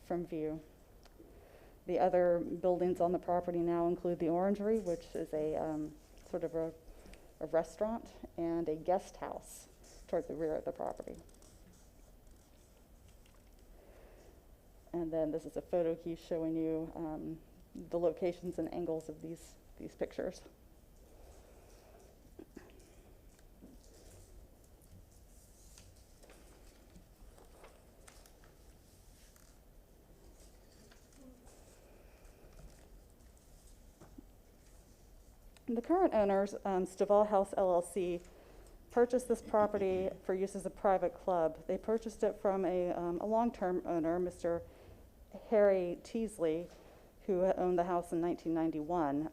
from view. The other buildings on the property now include the Orangery, which is a sort of a restaurant, and a guest house toward the rear of the property. And then this is a photo key showing you the locations and angles of these pictures. The current owners, Stovall House LLC, purchased this property for use as a private club. They purchased it from a long-term owner, Mr. Harry Teasley, who owned the house in 1991.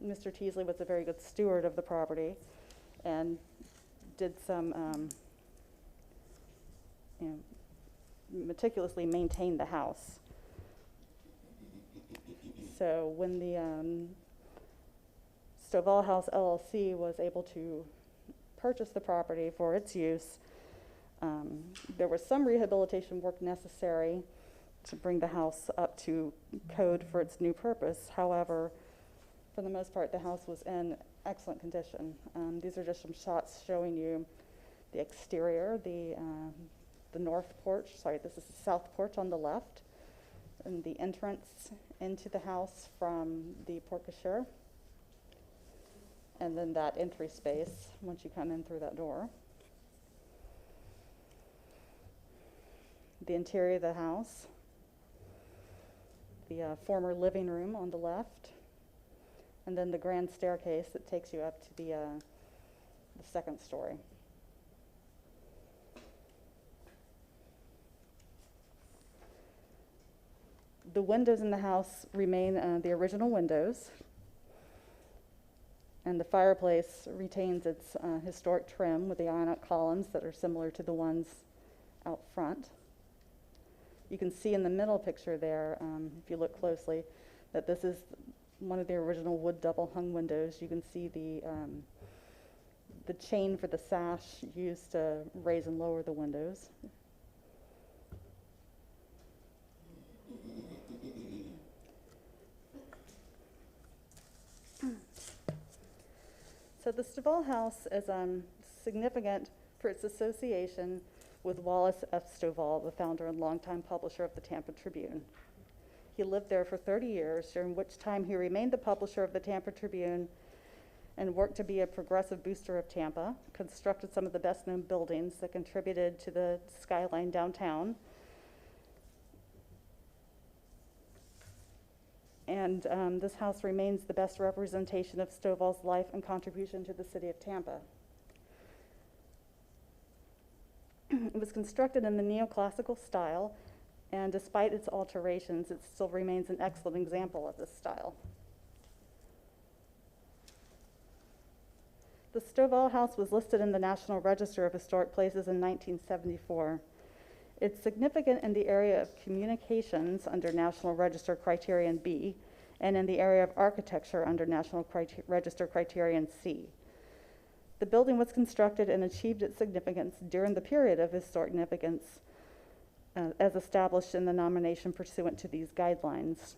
Mr. Teasley was a very good steward of the property and did some, meticulously maintain the house. So when the Stovall House LLC was able to purchase the property for its use, there was some rehabilitation work necessary to bring the house up to code for its new purpose. However, for the most part, the house was in excellent condition. These are just some shots showing you the exterior, the north porch, this is the south porch on the left, and the entrance into the house from the porte-cochere, and then that entry space once you come in through that door. The interior of the house, the former living room on the left, and then the grand staircase that takes you up to the second story. The windows in the house remain the original windows, and the fireplace retains its historic trim with the ionic columns that are similar to the ones out front. You can see in the middle picture there, if you look closely, that this is one of the original wood double hung windows. You can see the chain for the sash used to raise and lower the windows. So the Stovall House is significant for its association with Wallace F. Stovall, the founder and longtime publisher of the Tampa Tribune. He lived there for 30 years, during which time he remained the publisher of the Tampa Tribune and worked to be a progressive booster of Tampa, constructed some of the best-known buildings that contributed to the skyline downtown, and this house remains the best representation of Stovall's life and contribution to the city of Tampa. It was constructed in the neoclassical style, and despite its alterations, it still remains an excellent example of this style. The Stovall House was listed in the National Register of Historic Places in 1974. It's significant in the area of communications under National Register Criterion B, and in the area of architecture under National Register Criterion C. The building was constructed and achieved its significance during the period of historic significance as established in the nomination pursuant to these guidelines.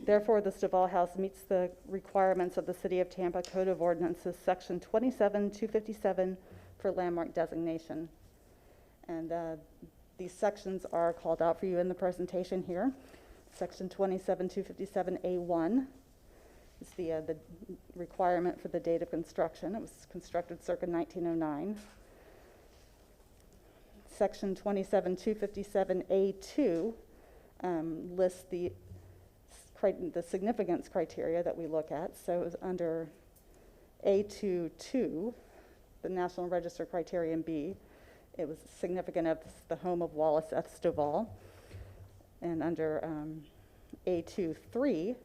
Therefore, the Stovall House meets the requirements of the City of Tampa Code of Ordinances, Section 27-257 for landmark designation. And these sections are called out for you in the presentation here. Section 27-257A1 is the requirement for the date of construction. It was constructed circa 1909. Section 27-257A2 lists the significance criteria that we look at. So it was under A22, the National Register Criterion B. It was significant as the home of Wallace F. Stovall. And under A23,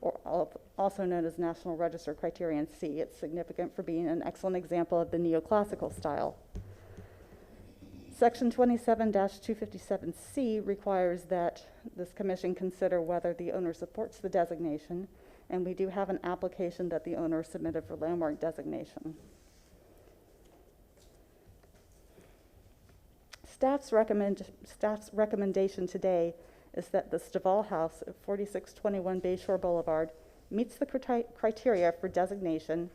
or also known as National Register Criterion C, it's significant for being an excellent example of the neoclassical style. Section 27-257C requires that this commission consider whether the owner supports the designation, and we do have an application that the owner submitted for landmark designation. Staff's recommendation today is that the Stovall House at 4621 Bayshore Boulevard meets the criteria for designation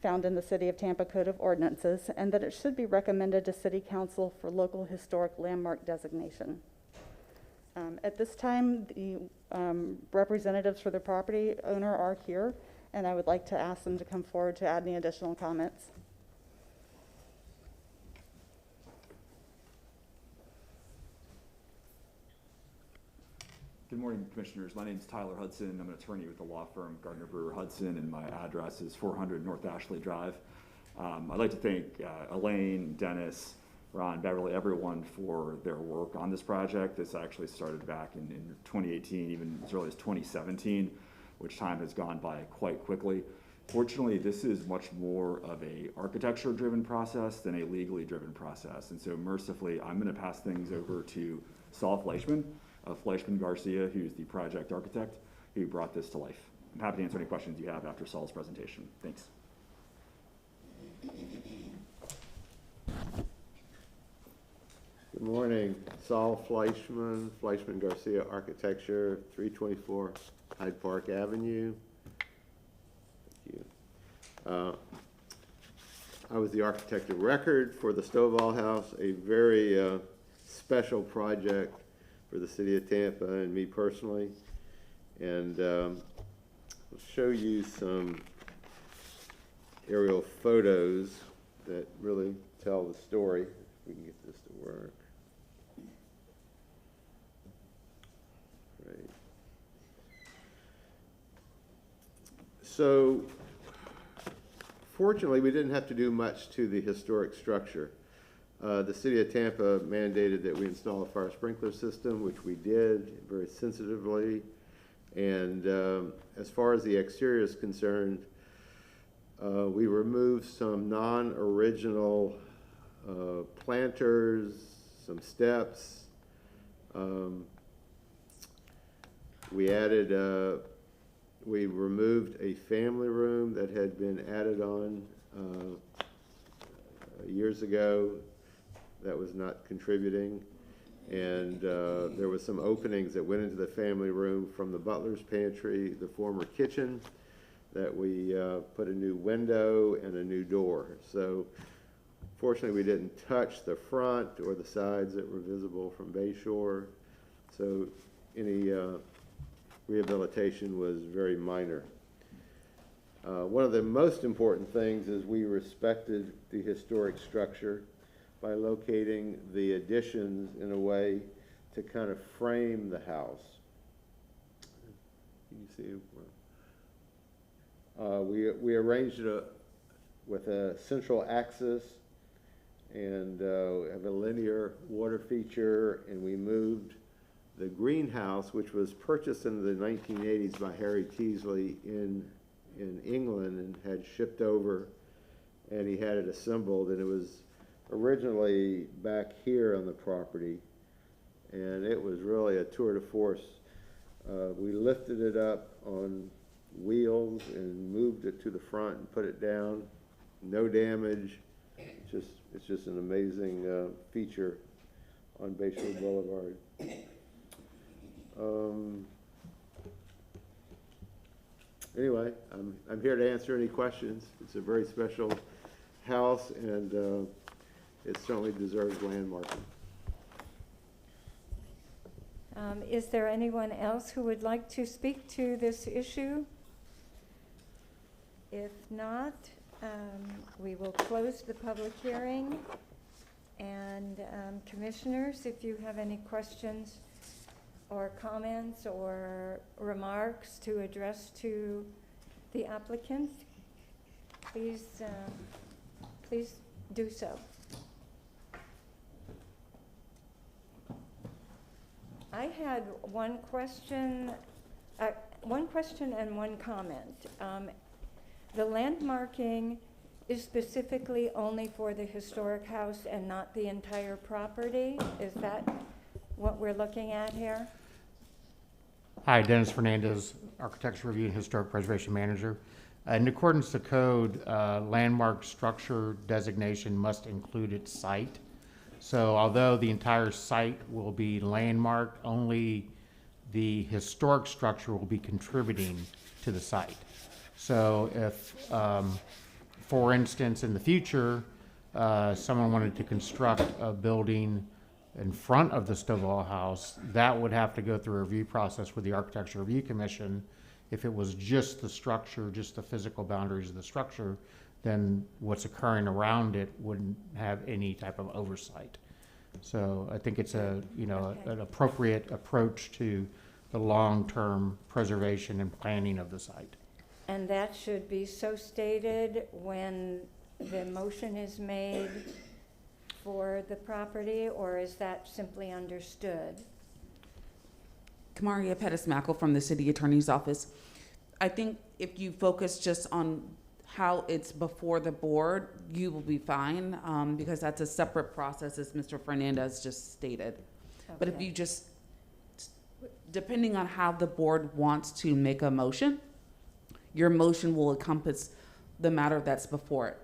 found in the City of Tampa Code of Ordinances, and that it should be recommended to City Council for local historic landmark designation. At this time, the representatives for the property owner are here, and I would like to ask them to come forward to add any additional comments. Good morning, Commissioners. My name is Tyler Hudson. I'm an attorney with the law firm Gardner Brewer Hudson, and my address is 400 North Ashley Drive. I'd like to thank Elaine, Dennis, Ron, Beverly, everyone for their work on this project. This actually started back in 2018, even as early as 2017, which time has gone by quite quickly. Fortunately, this is much more of a architecture-driven process than a legally driven process. And so mercifully, I'm going to pass things over to Saul Fleischman of Fleischman Garcia, who's the project architect who brought this to life. I'm happy to answer any questions you have after Saul's presentation. Thanks. Good morning. Saul Fleischman, Fleischman Garcia Architecture, 324 Hyde Park Avenue. Thank you. I was the architect of record for the Stovall House, a very special project for the City of Tampa and me personally. And I'll show you some aerial photos that really tell the story. If we can get this to work. Great. So, fortunately, we didn't have to do much to the historic structure. The City of Tampa mandated that we install a fire sprinkler system, which we did very sensitively. And as far as the exterior is concerned, we removed some non-original planters, some steps. We removed a family room that had been added on years ago that was not contributing. And there was some openings that went into the family room from the butler's pantry, the former kitchen, that we put a new window and a new door. So fortunately, we didn't touch the front or the sides that were visible from Bayshore. So any rehabilitation was very minor. One of the most important things is we respected the historic structure by locating the additions in a way to kind of frame the house. You can see we arranged it with a central axis and have a linear water feature, and we moved the greenhouse, which was purchased in the 1980s by Harry Teasley in England and had shipped over, and he had it assembled, and it was originally back here on the property, and it was really a tour de force. We lifted it up on wheels and moved it to the front and put it down. No damage. It's just an amazing feature on Bayshore Boulevard. Anyway, I'm here to answer any questions. It's a very special house, and it certainly deserves landmarking. Is there anyone else who would like to speak to this issue? If not, we will close the public hearing. And commissioners, if you have any questions or comments or remarks to address to the applicant, please do so. I had one question and one comment. The landmarking is specifically only for the historic house and not the entire property? Is that what we're looking at here? Hi, Dennis Fernandez, Architecture Review and Historic Preservation Manager. In accordance to code, landmark structure designation must include its site. So although the entire site will be landmarked, only the historic structure will be contributing to the site. So if, for instance, in the future, someone wanted to construct a building in front of the Stovall House, that would have to go through a review process with the Architecture Review Commission. If it was just the structure, just the physical boundaries of the structure, then what's occurring around it wouldn't have any type of oversight. So I think it's a, Okay. an appropriate approach to the long-term preservation and planning of the site. And that should be so stated when the motion is made for the property, or is that simply understood? Kamaria Pettis-Mackle from the City Attorney's Office. I think if you focus just on how it's before the board, you will be fine, because that's a separate process, as Mr. Fernandez just stated. But if Okay. you just, depending on how the board wants to make a motion, your motion will encompass the matter that's before it.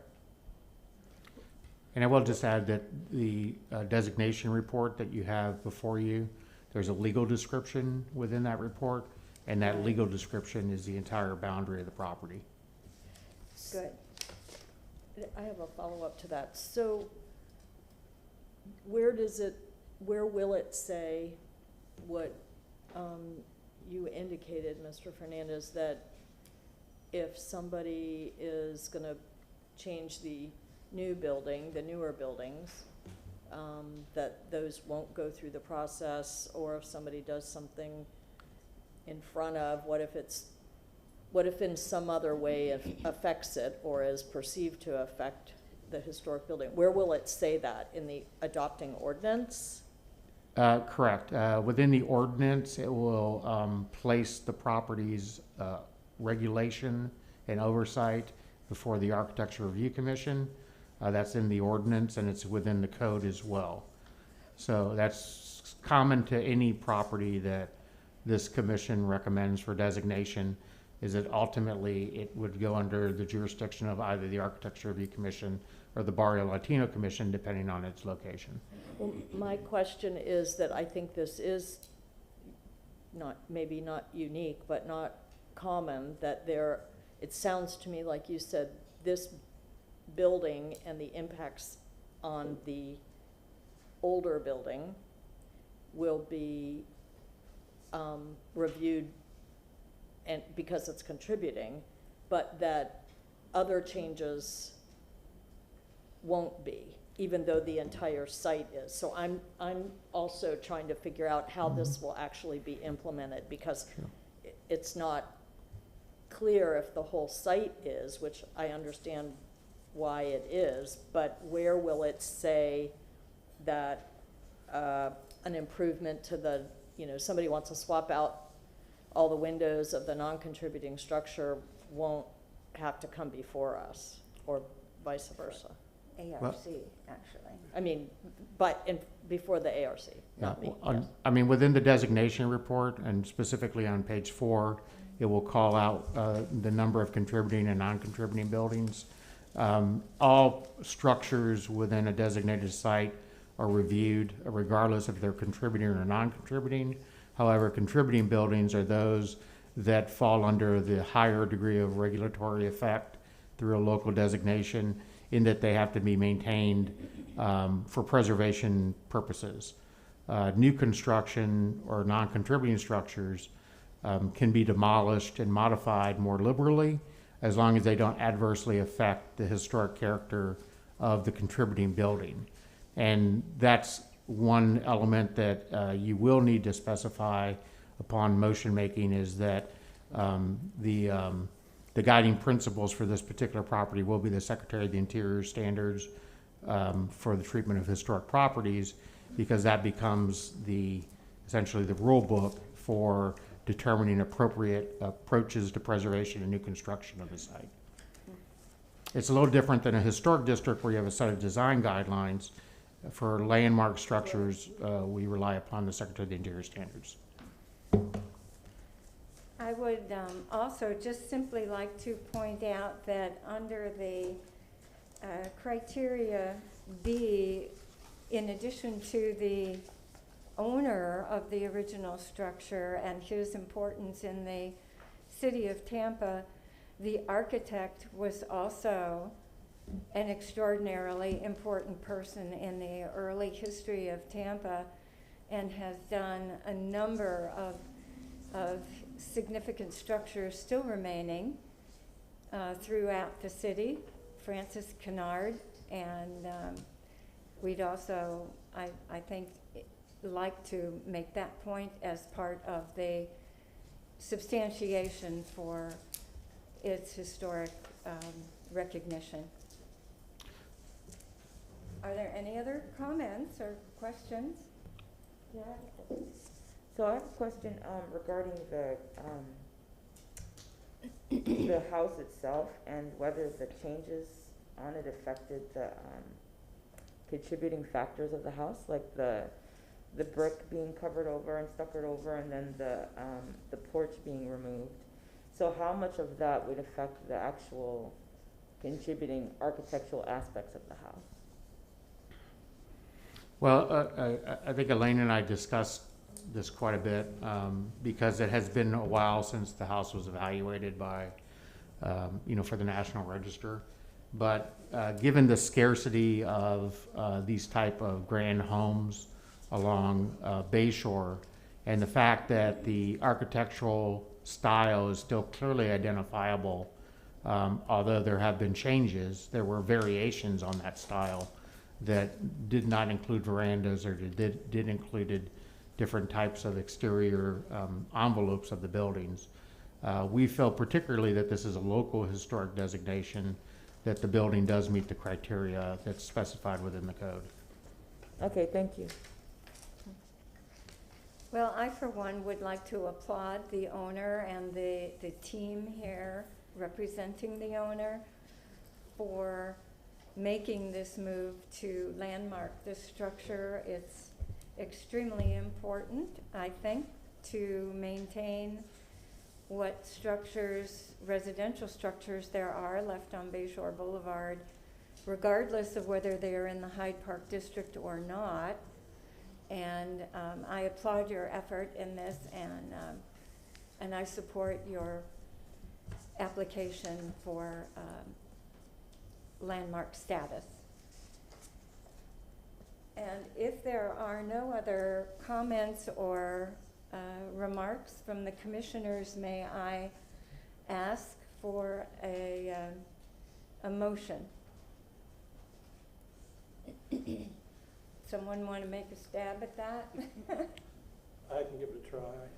And I will just add that the designation report that you have before you, there's a legal description within that report, and that legal description is the entire boundary of the property. Good. I have a follow-up to that. So where will it say what you indicated, Mr. Fernandez, that if somebody is gonna change the new building, the newer buildings, that those won't go through the process, or if somebody does something in front of, what if in some other way it affects it or is perceived to affect the historic building? Where will it say that, in the adopting ordinance? Correct. Within the ordinance, it will place the property's regulation and oversight before the Architecture Review Commission. That's in the ordinance, and it's within the code as well. So that's common to any property that this commission recommends for designation, is that ultimately it would go under the jurisdiction of either the Architecture Review Commission or the Barrio Latino Commission, depending on its location. Well, my question is that I think this is maybe not unique, but not common, that it sounds to me like you said, this building and the impacts on the older building will be reviewed, and because it's contributing, but that other changes won't be, even though the entire site is. So I'm also trying to figure out how this will actually be implemented, because it's not clear if the whole site is, which I understand why it is, but where will it say that an improvement to the, somebody wants to swap out all the windows of the non-contributing structure won't have to come before us, or vice versa? ARC, actually. I mean, before the ARC, not me. Yes. I mean, within the designation report, and specifically on page 4, it will call out the number of contributing and non-contributing buildings. All structures within a designated site are reviewed regardless if they're contributing or non-contributing. However, contributing buildings are those that fall under the higher degree of regulatory effect through a local designation, in that they have to be maintained for preservation purposes. New construction or non-contributing structures can be demolished and modified more liberally, as long as they don't adversely affect the historic character of the contributing building. And that's one element that you will need to specify upon motion making, is that the guiding principles for this particular property will be the Secretary of the Interior standards for the treatment of historic properties, because that becomes essentially the rule book for determining appropriate approaches to preservation and new construction of the site. It's a little different than a historic district where you have a set of design guidelines. For landmark structures, we rely upon the Secretary of the Interior standards. I would also just simply like to point out that under the criteria B, in addition to the owner of the original structure and his importance in the city of Tampa, the architect was also an extraordinarily important person in the early history of Tampa and has done a number of significant structures still remaining throughout the city, Francis Kennard, and we'd also, I think, like to make that point as part of the substantiation for its historic recognition. Are there any other comments or questions? Yeah, I have a question. So I have a question regarding the house itself and whether the changes on it affected the contributing factors of the house, like the brick being covered over and stuccoed over, and then the porch being removed. So how much of that would affect the actual contributing architectural aspects of the house? Well, I think Elaine and I discussed this quite a bit because it has been a while since the house was evaluated by, for the National Register. But given the scarcity of these type of grand homes along Bayshore, and the fact that the architectural style is still clearly identifiable, although there have been changes, there were variations on that style that did not include verandas or did included different types of exterior envelopes of the buildings. We feel particularly that this is a local historic designation, that the building does meet the criteria that's specified within the code. Okay, thank you. Well, I, for one, would like to applaud the owner and the team here representing the owner for making this move to landmark this structure. It's extremely important, I think, to maintain what structures, residential structures there are left on Bayshore Boulevard, regardless of whether they are in the Hyde Park District or not. And I applaud your effort in this, and I support your application for landmark status. And if there are no other comments or remarks from the commissioners, may I ask for a motion? Someone want to make a stab at that? I can give it a try.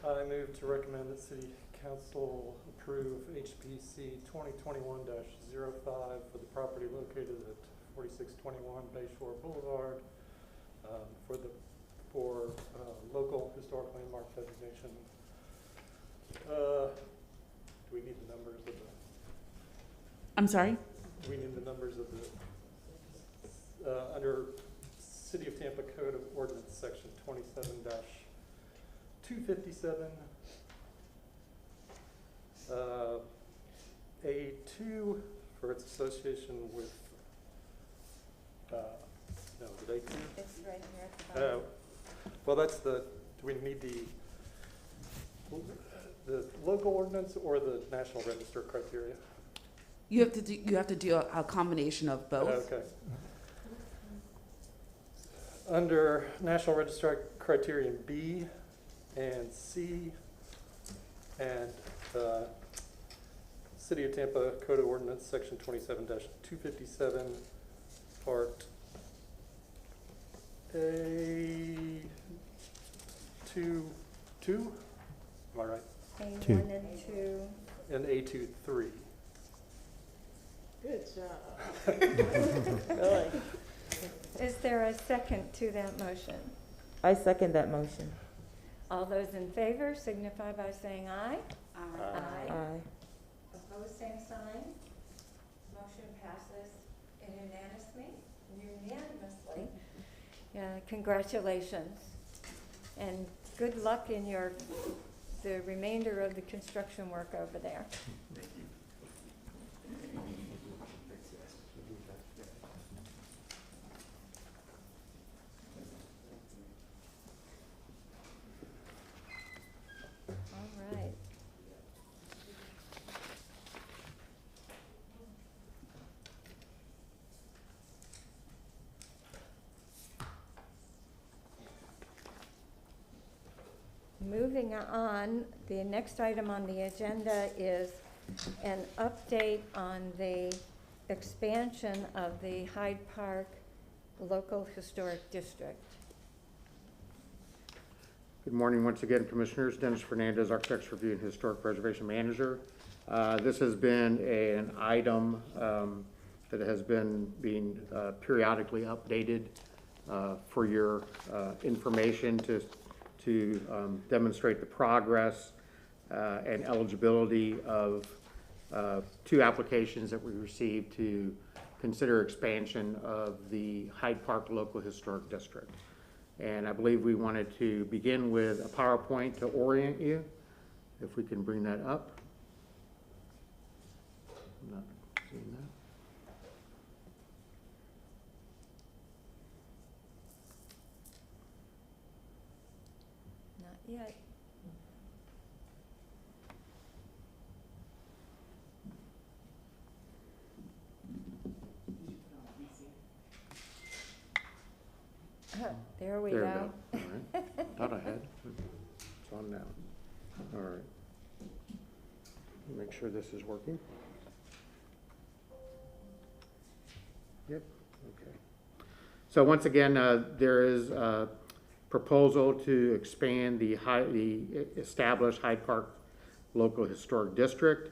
I move to recommend that City Council approve HPC 2021-05 for the property located at 4621 Bayshore Boulevard for local historic landmark designation. Do we need the numbers of the? I'm sorry? Do we need the numbers of the under City of Tampa Code of Ordinance Section 27-257 A2 for its association with no, is it A2? It's right here at the bottom. Well, that's the, do we need the local ordinance or the National Register criteria? You have to do a combination of both. Okay. Under National Register criterion B and C and City of Tampa Code of Ordinance Section 27-257 Part A2, 2? Am I right? A1 Two. and 2. And A2, 3. Good job. Really? Is there a second to that motion? I second that motion. All those in favor signify by saying aye. Aye. Opposed, same sign. Motion passes unanimously. Yeah, congratulations. And good luck in the remainder of the construction work over there. Thank you. moving on, the next item on the agenda is an update on the expansion of the Hyde Park Local Historic District. Good morning once again, Commissioners. Dennis Fernandez, Architects Review and Historic Preservation Manager. This has been an item that has been being periodically updated for your information to demonstrate the progress and eligibility of two applications that we received to consider expansion of the Hyde Park Local Historic District. And I believe we wanted to begin with a PowerPoint to orient you. If we can bring that up. I'm not seeing that. Not yet. There we There go. we go. All right. Thought I had. It's on now. All right. Make sure this is working. Yep. Okay. So once again, there is a proposal to expand the established Hyde Park Local Historic District.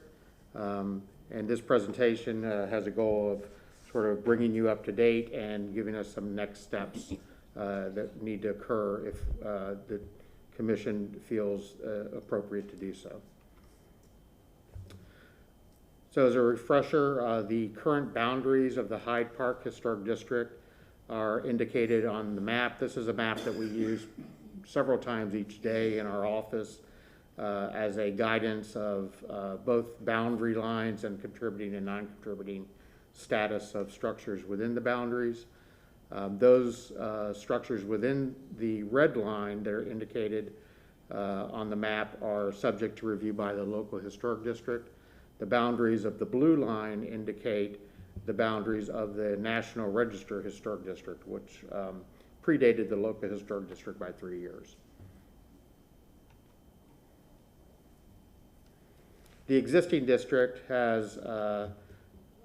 And this presentation has a goal of sort of bringing you up to date and giving us some next steps that need to occur if the Commission feels appropriate to do so. So as a refresher, the current boundaries of the Hyde Park Historic District are indicated on the map. This is a map that we use several times each day in our office as a guidance of both boundary lines and contributing and non-contributing status of structures within the boundaries. Those structures within the red line that are indicated on the map are subject to review by the local historic district. The boundaries of the blue line indicate the boundaries of the National Register Historic District, which predated the local historic district by 3 years. The existing district has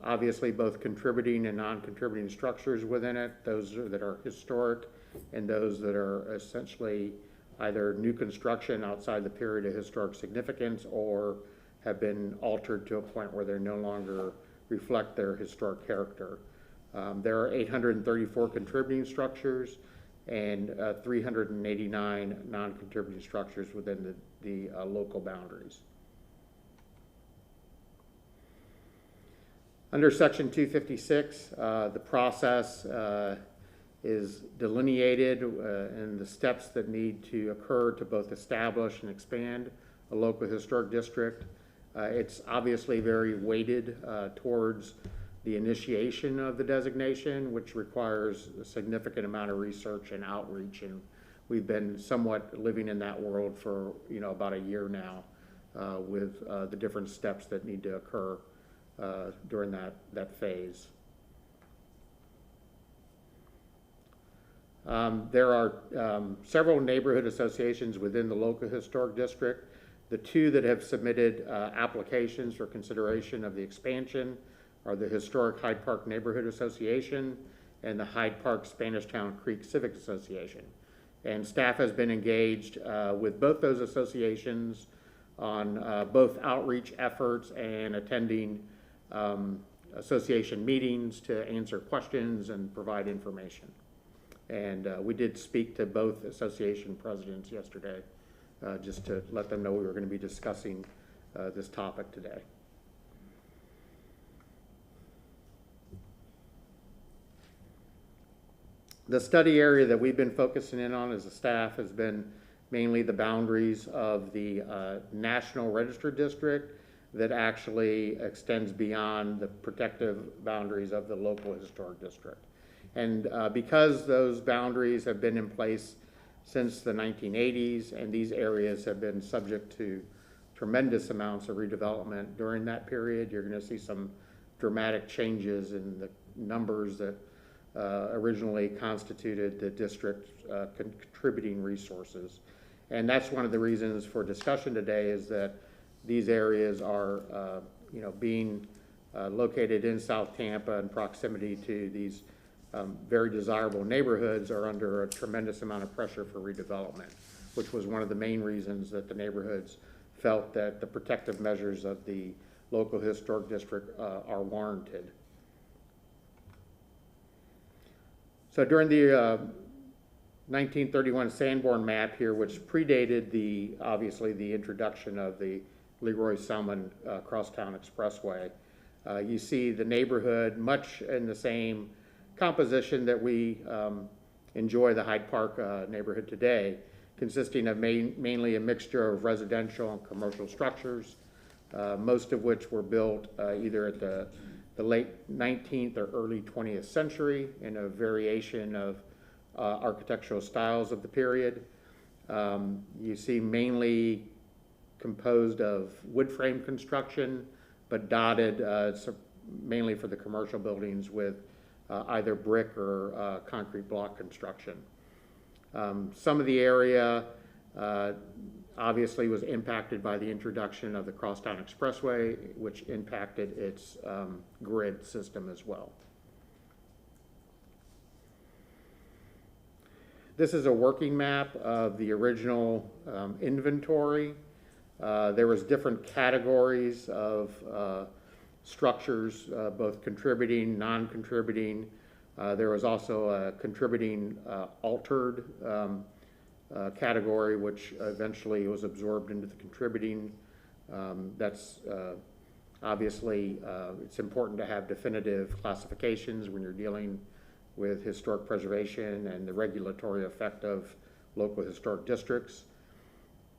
obviously both contributing and non-contributing structures within it, those that are historic and those that are essentially either new construction outside the period of historic significance or have been altered to a point where they no longer reflect their historic character. There are 834 contributing structures and 389 non-contributing structures within the local boundaries. Under Section 256, the process is delineated and the steps that need to occur to both establish and expand a local historic district. It's obviously very weighted towards the initiation of the designation, which requires a significant amount of research and outreach, and we've been somewhat living in that world for about a year now with the different steps that need to occur during that phase. There are several neighborhood associations within the local historic district. The two that have submitted applications for consideration of the expansion are the Historic Hyde Park Neighborhood Association and the Hyde Park Spanish Town Creek Civic Association. And staff has been engaged with both those associations on both outreach efforts and attending association meetings to answer questions and provide information. And we did speak to both association presidents yesterday just to let them know we were going to be discussing this topic today. The study area that we've been focusing in on as a staff has been mainly the boundaries of the National Register District that actually extends beyond the protective boundaries of the local historic district. And because those boundaries have been in place since the 1980s, and these areas have been subject to tremendous amounts of redevelopment during that period, you're going to see some dramatic changes in the numbers that originally constituted the district contributing resources. And that's one of the reasons for discussion today, is that these areas are, being located in South Tampa in proximity to these very desirable neighborhoods, are under a tremendous amount of pressure for redevelopment, which was one of the main reasons that the neighborhoods felt that the protective measures of the local historic district are warranted. So during the 1931 Sanborn map here, which predated obviously the introduction of the Leroy-Selman Crosstown Expressway, you see the neighborhood much in the same composition that we enjoy the Hyde Park neighborhood today, consisting of mainly a mixture of residential and commercial structures, most of which were built either at the late 19th or early 20th century in a variation of architectural styles of the period. You see mainly composed of wood frame construction, but dotted mainly for the commercial buildings with either brick or concrete block construction. Some of the area obviously was impacted by the introduction of the Crosstown Expressway, which impacted its grid system as well. This is a working map of the original inventory. There was different categories of structures, both contributing, non-contributing. There was also a contributing altered category, which eventually was absorbed into the contributing. That's obviously, it's important to have definitive classifications when you're dealing with historic preservation and the regulatory effect of local historic districts.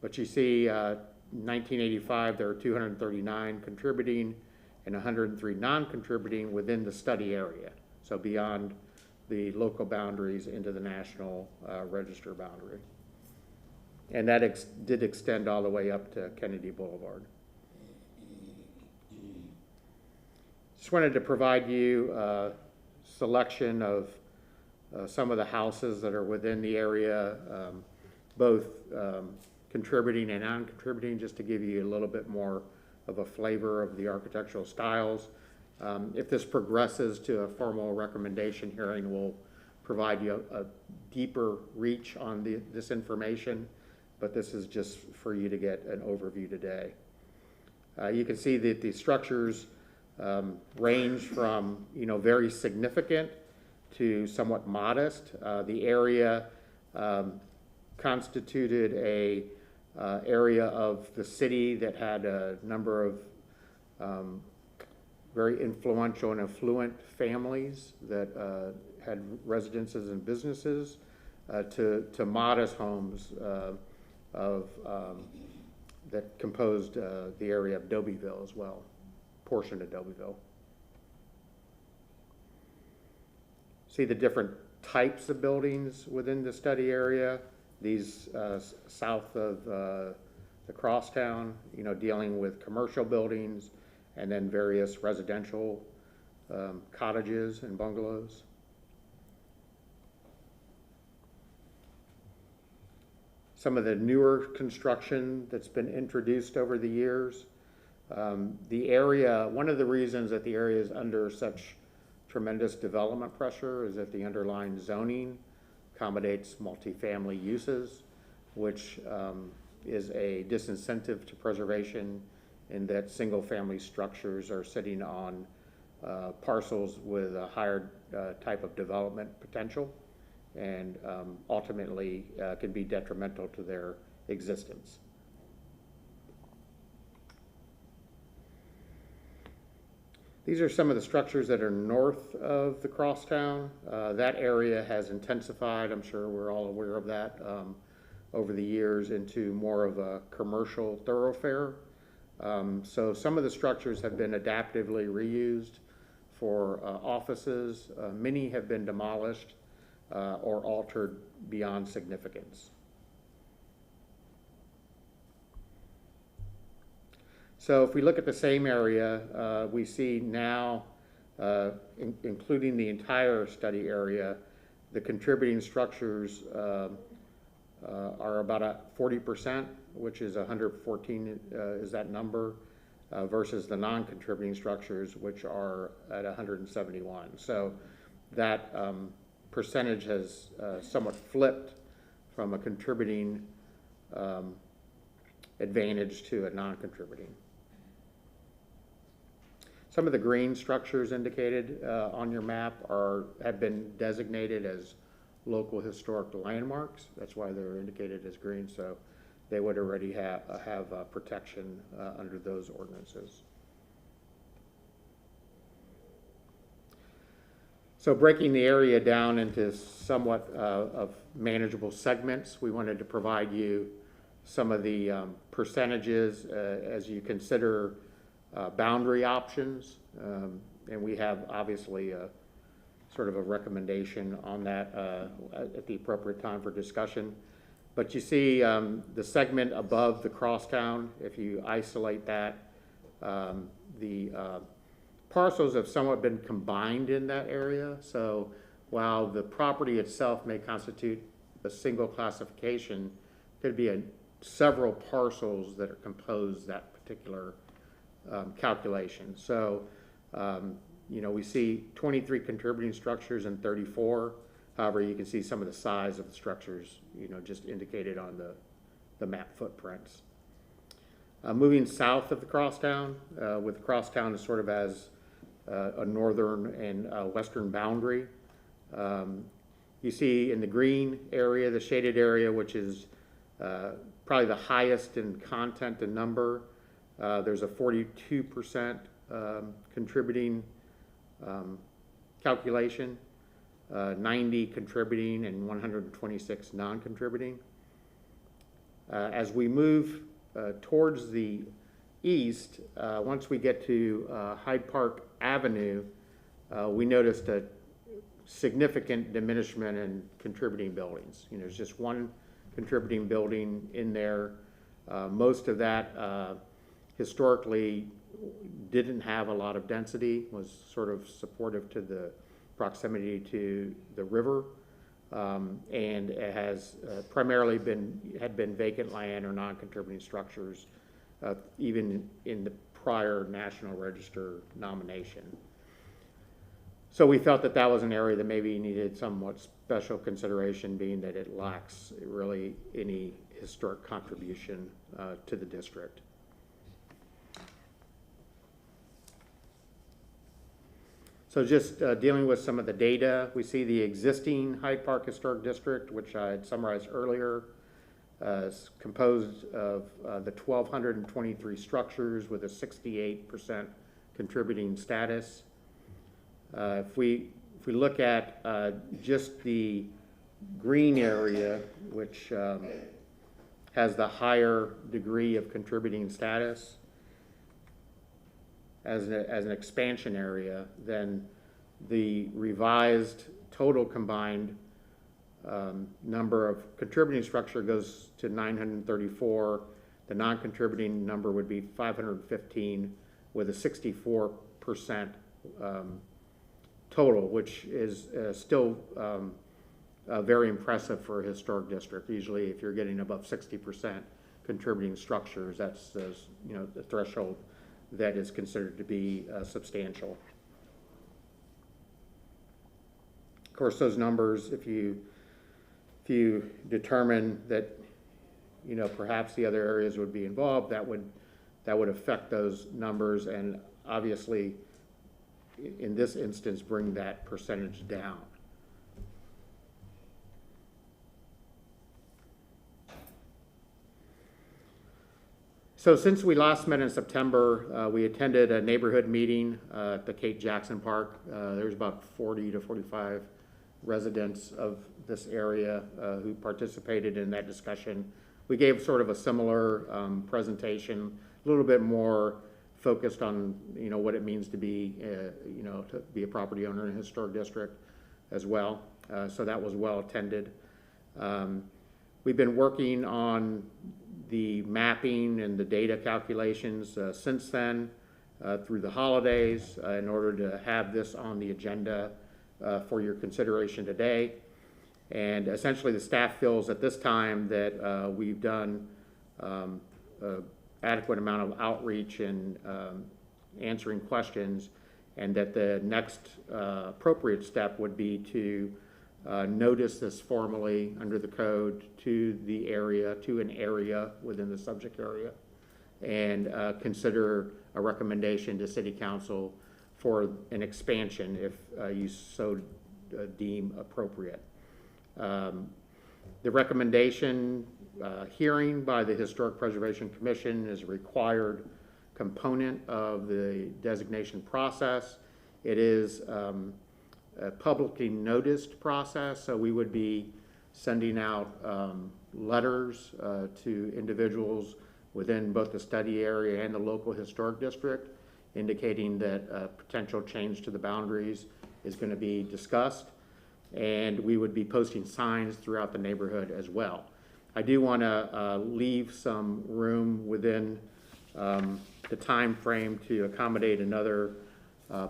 But you see, 1985, there are 239 contributing and 103 non-contributing within the study area, so beyond the local boundaries into the national register boundary. And that did extend all the way up to Kennedy Boulevard. Just wanted to provide you a selection of some of the houses that are within the area, both contributing and non-contributing, just to give you a little bit more of a flavor of the architectural styles. If this progresses to a formal recommendation hearing, we'll provide you a deeper reach on this information, but this is just for you to get an overview today. You can see that the structures range from very significant to somewhat modest. The area constituted a area of the city that had a number of very influential and affluent families that had residences and businesses, to modest homes that composed the area of Dobyville as well, portion of Dobyville. See the different types of buildings within the study area. These south of the crosstown, dealing with commercial buildings, and then various residential cottages and bungalows. Some of the newer construction that's been introduced over the years. The area, one of the reasons that the area is under such tremendous development pressure is that the underlying zoning accommodates multifamily uses, which is a disincentive to preservation in that single-family structures are sitting on parcels with a higher type of development potential, and ultimately can be detrimental to their existence. These are some of the structures that are north of the crosstown. That area has intensified, I'm sure we're all aware of that, over the years into more of a commercial thoroughfare. So some of the structures have been adaptively reused for offices. Many have been demolished or altered beyond significance. So if we look at the same area, we see now, including the entire study area, the contributing structures are about 40%, which is 114 is that number, versus the non-contributing structures, which are at 171. So that percentage has somewhat flipped from a contributing advantage to a non-contributing. Some of the green structures indicated on your map have been designated as local historic landmarks. That's why they're indicated as green, so they would already have protection under those ordinances. So breaking the area down into somewhat of manageable segments, we wanted to provide you some of the percentages as you consider boundary options, and we have obviously sort of a recommendation on that at the appropriate time for discussion. But you see the segment above the crosstown, if you isolate that, the parcels have somewhat been combined in that area. So while the property itself may constitute a single classification, could be several parcels that are composed that particular calculation. So, you know, we see 23 contributing structures and 34. However, you can see some of the size of the structures, you know, just indicated on the map footprints. Moving south of the crosstown, with the crosstown as sort of as a northern and western boundary. You see in the green area, the shaded area, which is probably the highest in content and number. There's a 42% contributing calculation, 90 contributing and 126 non-contributing. As we move towards the east, once we get to Hyde Park Avenue, we noticed a significant diminishment in contributing buildings. You know, there's just one contributing building in there. Most of that historically didn't have a lot of density, was sort of supportive to the proximity to the river, and it has primarily had been vacant land or non-contributing structures, even in the prior National Register nomination. So we felt that that was an area that maybe needed somewhat special consideration, being that it lacks really any historic contribution to the district. So just dealing with some of the data, we see the existing Hyde Park Historic District, which I had summarized earlier, is composed of the 1,223 structures with a 68% contributing status. If we look at just the green area, which has the higher degree of contributing status as an expansion area, then the revised total combined number of contributing structure goes to 934. The non-contributing number would be 515 with a 64% total, which is still very impressive for a historic district. Usually if you're getting above 60% contributing structures, that's you know, the threshold that is considered to be substantial. Of course, those numbers, if you determine that, you know, perhaps the other areas would be involved, that would affect those numbers, and obviously in this instance bring that percentage down. So since we last met in September, we attended a neighborhood meeting at the Kate Jackson Park. There's about 40 to 45 residents of this area who participated in that discussion. We gave sort of a similar presentation, a little bit more focused on, you know, what it means to be, you know, to be a property owner in a historic district as well. So that was well attended. We've been working on the mapping and the data calculations since then through the holidays in order to have this on the agenda for your consideration today. And essentially, the staff feels at this time that we've done adequate amount of outreach and answering questions, and that the next appropriate step would be to notice this formally under the code to the area, to an area within the subject area, and consider a recommendation to City Council for an expansion if you so deem appropriate. The recommendation hearing by the Historic Preservation Commission is a required component of the designation process. It is a publicly noticed process, so we would be sending out letters to individuals within both the study area and the local historic district, indicating that a potential change to the boundaries is going to be discussed, and we would be posting signs throughout the neighborhood as well. I do want to leave some room within the time frame to accommodate another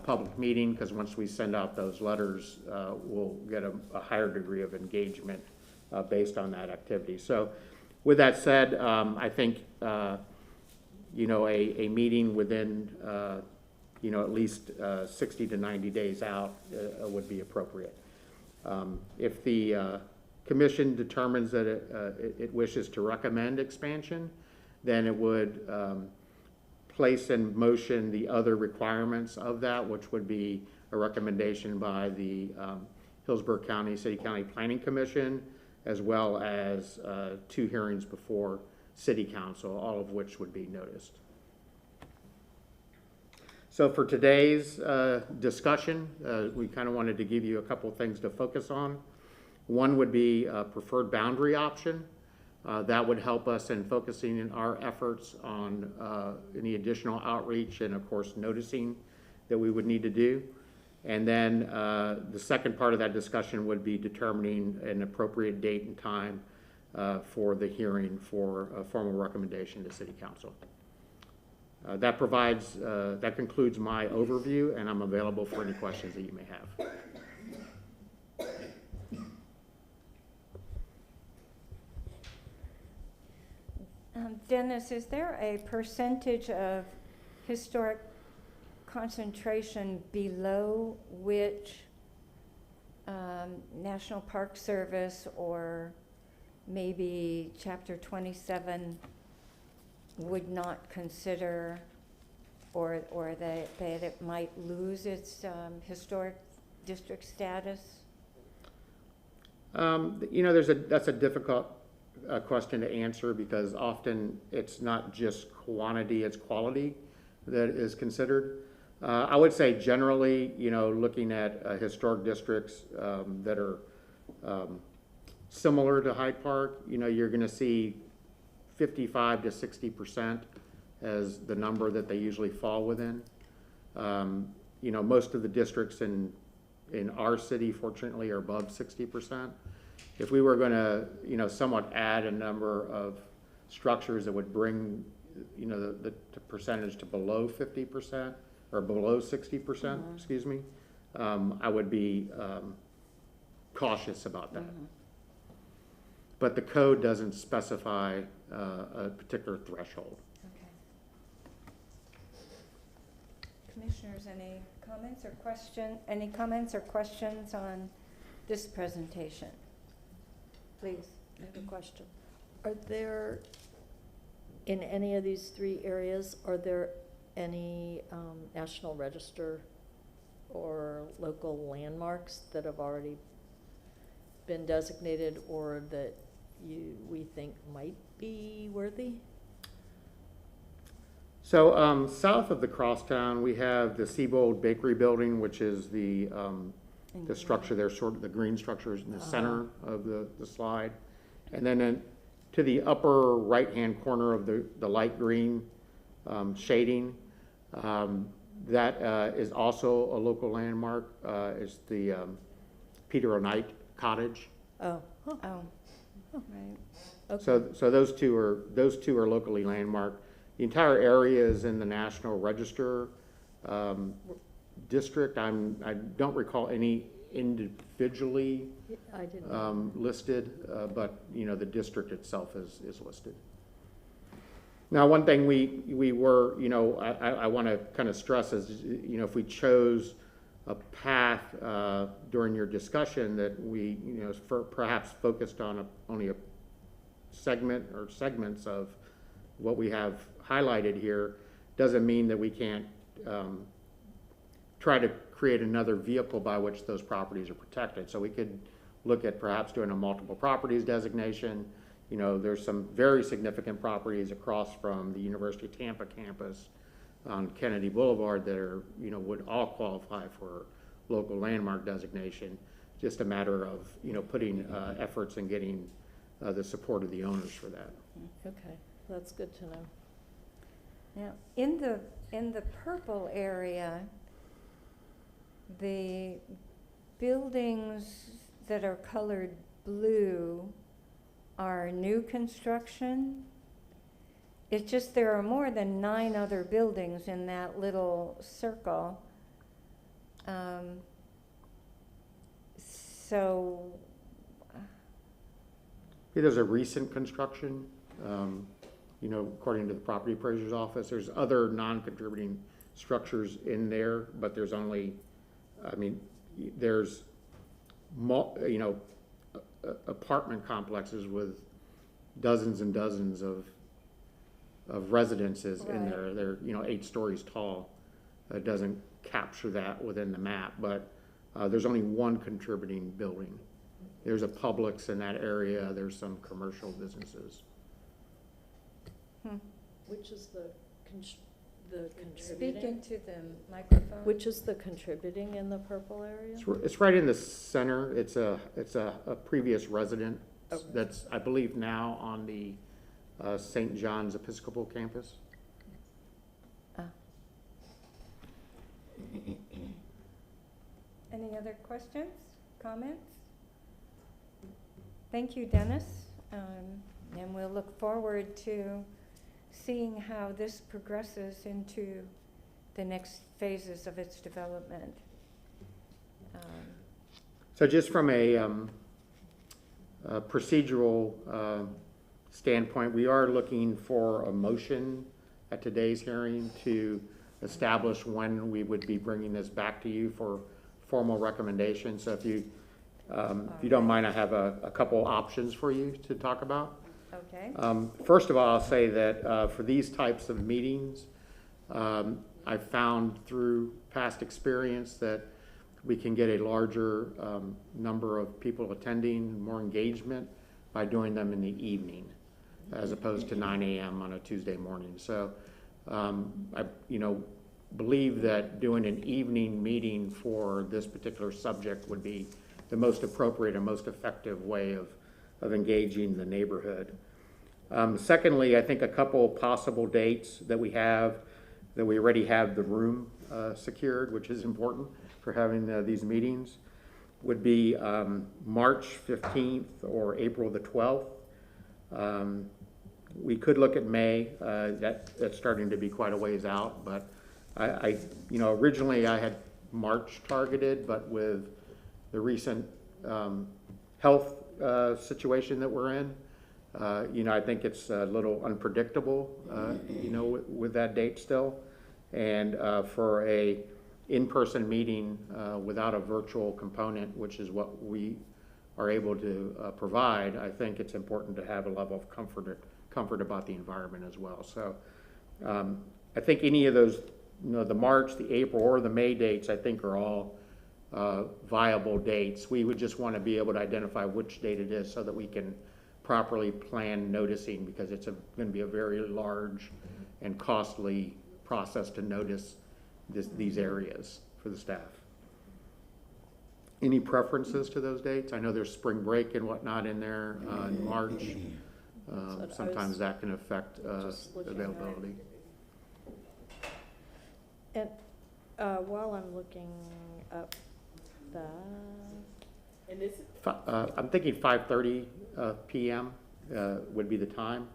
public meeting, because once we send out those letters, we'll get a higher degree of engagement based on that activity. So with that said, I think you know, a meeting within you know, at least 60 to 90 days out would be appropriate. If the commission determines that it wishes to recommend expansion, then it would place in motion the other requirements of that, which would be a recommendation by the Hillsborough County City County Planning Commission, as well as 2 hearings before City Council, all of which would be noticed. So for today's discussion, we kind of wanted to give you a couple of things to focus on. One would be a preferred boundary option. That would help us in focusing in our efforts on any additional outreach and, of course, noticing that we would need to do. And then the second part of that discussion would be determining an appropriate date and time for the hearing for a formal recommendation to City Council. That concludes my overview, and I'm available for any questions that you may have. Dennis, is there a percentage of historic concentration below which National Park Service or maybe Chapter 27 would not consider, or that it might lose its historic district status? You know, that's a difficult question to answer, because often it's not just quantity, it's quality that is considered. I would say generally, you know, looking at historic districts that are similar to Hyde Park, you know, you're going to see 55 to 60% as the number that they usually fall within. You know, most of the districts in our city, fortunately, are above 60%. If we were going to, you know, somewhat add a number of structures that would bring, you know, the percentage to below 50% or below 60%, excuse me, I would be cautious about that. But the code doesn't specify a particular threshold. Okay. Commissioners, any comments or questions on this presentation? Please. I have a question. Are there, in any of these 3 areas, are there any National Register or local landmarks that have already been designated or that we think might be worthy? So south of the crosstown, we have the Seabold Bakery Building, which is the structure there, sort of the green structure is in the center of the slide. And then to the upper right-hand corner of the light green shading, that is also a local landmark. It's the Peter O'Knight Cottage. Oh, right. Okay. So those two are locally landmarked. The entire area is in the National Register district. I don't recall any individually I didn't know. listed, but, you know, the district itself is listed. Now, one thing we were, you know, I want to kind of stress is, you know, if we chose a path during your discussion that we, you know, perhaps focused on only a segment or segments of what we have highlighted here, doesn't mean that we can't try to create another vehicle by which those properties are protected. So we could look at perhaps doing a multiple properties designation. You know, there's some very significant properties across from the University of Tampa campus on Kennedy Boulevard that are, you know, would all qualify for local landmark designation. Just a matter of, you know, putting efforts and getting the support of the owners for that. Okay, that's good to know. Now, in the purple area, the buildings that are colored blue are new construction. It's just there are more than 9 other buildings in that little circle. So, There's a recent construction, you know, according to the property appraiser's office. There's other non-contributing structures in there, but there's only, I mean, there's, you know, apartment complexes with dozens and dozens of residences in there. Right. They're, you know, 8 stories tall. It doesn't capture that within the map, but there's only one contributing building. There's a Publix in that area. There's some commercial businesses. Which is the speak contributing? into the microphone. Which is the contributing in the purple area? It's right in the center. It's a previous resident Okay. that's, I believe, now on the St. John's Episcopal campus. Any other questions, comments? Thank you, Dennis. And we'll look forward to seeing how this progresses into the next phases of its development. So just from a procedural standpoint, we are looking for a motion at today's hearing to establish when we would be bringing this back to you for formal recommendation. So if you don't mind, I have a couple options for you to talk about. Okay. First of all, I'll say that for these types of meetings, I've found through past experience that we can get a larger number of people attending, more engagement by doing them in the evening as opposed to 9 a.m. on a Tuesday morning. So I believe that doing an evening meeting for this particular subject would be the most appropriate and most effective way of engaging the neighborhood. Secondly, I think a couple possible dates that we already have the room secured, which is important for having these meetings, would be March 15th or April the 12th. We could look at May. That's starting to be quite a ways out, but I originally I had March targeted, but with the recent health situation that we're in, I think it's a little unpredictable, with that date still. And for a in-person meeting without a virtual component, which is what we are able to provide, I think it's important to have a level of comfort about the environment as well. So I think any of those, the March, the April, or the May dates, I think are all viable dates. We would just want to be able to identify which date it is so that we can properly plan noticing, because it's going to be a very large and costly process to notice these areas for the staff. Any preferences to those dates? I know there's spring break and whatnot in there in March. Sometimes that can affect availability. And while I'm looking up that, I'm thinking 5:30 p.m. Would be the time.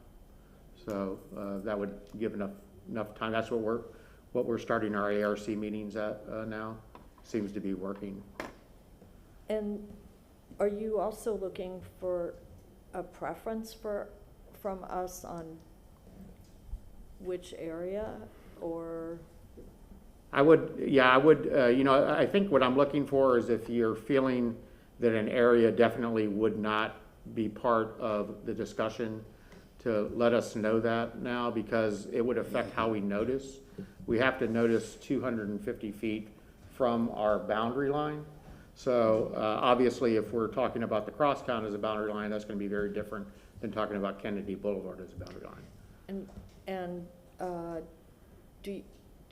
So that would give enough time. That's what we're starting our ARC meetings at now. Seems to be working. and Are you also looking for a preference from us on which area, or? I would, you know, I think what I'm looking for is if you're feeling that an area definitely would not be part of the discussion, to let us know that now, because it would affect how we notice. We have to notice 250 feet from our boundary line. So obviously, if we're talking about the crosstown as a boundary line, that's going to be very different than talking about Kennedy Boulevard as a boundary line. And do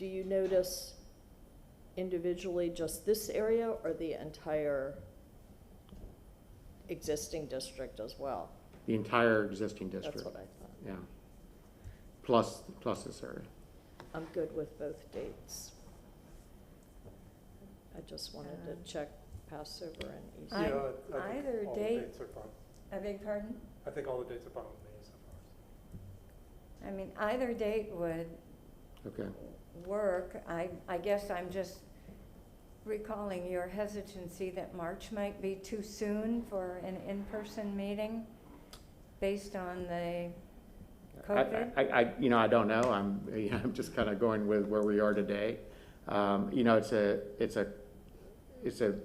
you notice individually just this area or the entire existing district as well? The entire existing district. That's what I thought. Yeah. Plus this area. I'm good with both dates. I just wanted to check Passover and Easter. Yeah, I think either all the date- dates are fine. I beg pardon? I think all the dates are fine with me so far. I mean, either date would Okay. work. I guess I'm just recalling your hesitancy that March might be too soon for an in-person meeting based on the COVID. You know, I don't know. I'm just kind of going with where we are today. You know, it's a